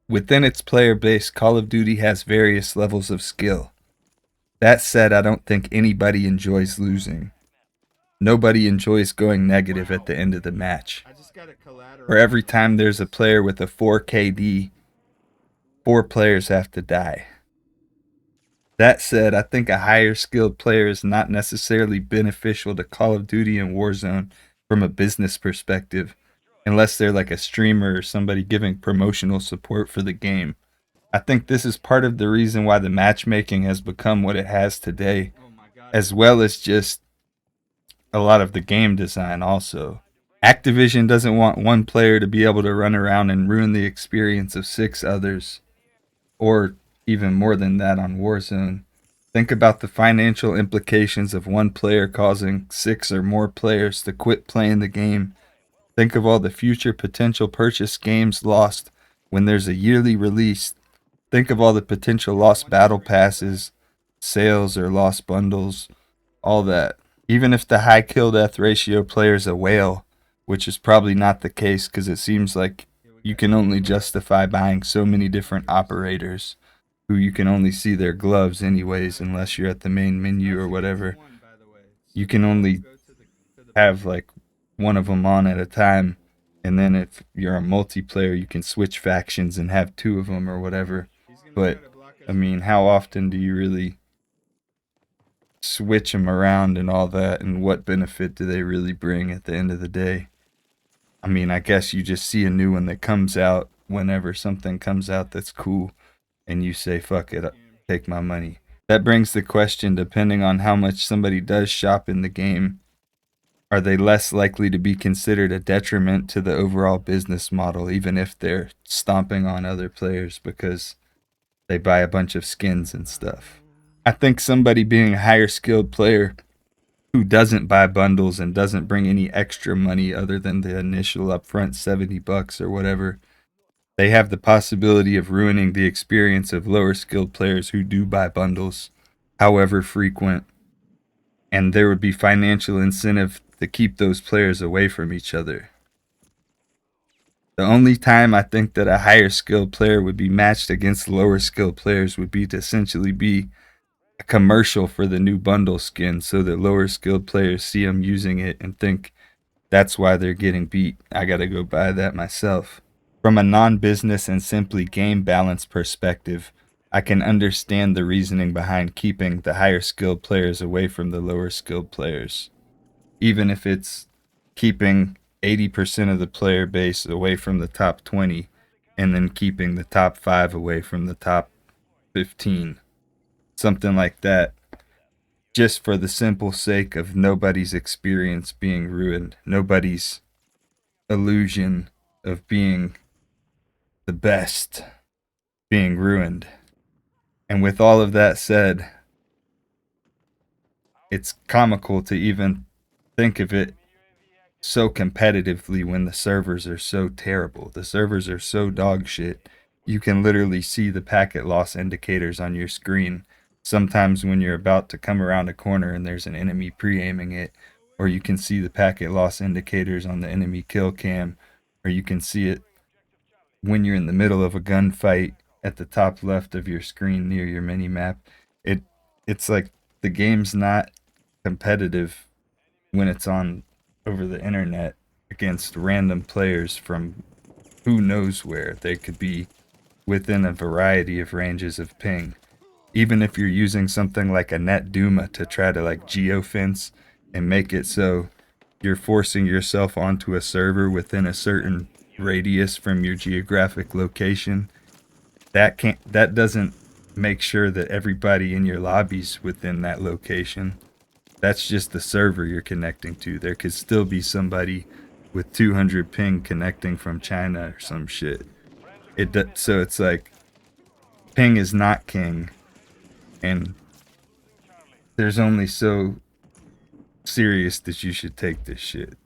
Within its player base, Call of Duty has various levels of skill. That said, I don't think anybody enjoys losing. Nobody enjoys going negative at the end of the match. For every time there's a player with a 4 KD, 4 players have to die. That said, I think a higher skilled player is not necessarily beneficial to Call of Duty and Warzone from a business perspective, unless they're like a streamer or somebody giving promotional support for the game. I think this is part of the reason why the matchmaking has become what it has today, as well as just a lot of the game design also. Activision doesn't want one player to be able to run around and ruin the experience of 6 others, or even more than that on Warzone. Think about the financial implications of one player causing 6 or more players to quit playing the game. Think of all the future potential purchase games lost when there's a yearly release. Think of all the potential lost battle passes, sales, or lost bundles, all that. Even if the high kill death ratio player is a whale, which is probably not the case because it seems like you can only justify buying so many different operators who you can only see their gloves anyways unless you're at the main menu or whatever. You can only have like one of them on at a time, and then if you're a multiplayer you can switch factions and have 2 of them or whatever. But I mean, how often do you really switch them around and all that, and what benefit do they really bring at the end of the day? I mean, I guess you just see a new one that comes out whenever something comes out that's cool, and you say, fuck it, take my money. That brings the question, depending on how much somebody does shop in the game, are they less likely to be considered a detriment to the overall business model, even if they're stomping on other players because they buy a bunch of skins and stuff? I think somebody being a higher skilled player who doesn't buy bundles and doesn't bring any extra money other than the initial upfront $70 or whatever, they have the possibility of ruining the experience of lower skilled players who do buy bundles, however frequent, and there would be financial incentive to keep those players away from each other. The only time I think that a higher skilled player would be matched against lower skilled players would be to essentially be a commercial for the new bundle skin so that lower skilled players see them using it and think that's why they're getting beat. I gotta go buy that myself. From a non-business and simply game balance perspective, I can understand the reasoning behind keeping the higher skilled players away from the lower skilled players, even if it's keeping 80% of the player base away from the top 20 and then keeping the top 5 away from the top 15. Something like that, just for the simple sake of nobody's experience being ruined, nobody's illusion of being the best being ruined. And with all of that said, it's comical to even think of it so competitively when the servers are so terrible. The servers are so dog shit. You can literally see the packet loss indicators on your screen. Sometimes when you're about to come around a corner and there's an enemy pre-aiming it, or you can see the packet loss indicators on the enemy kill cam, or you can see it when you're in the middle of a gunfight at the top left of your screen near your mini map. It it's like the game's not competitive when it's on over the internet against random players from who knows where. They could be within a variety of ranges of ping. Even if you're using something like a net Duma to try to like geofence and make it so you're forcing yourself onto a server within a certain radius from your geographic location, that doesn't make sure that everybody in your lobby's within that location. That's just the server you're connecting to. There could still be somebody with 200 ping connecting from China or some shit. So it's like ping is not king, and there's only so serious that you should take this shit.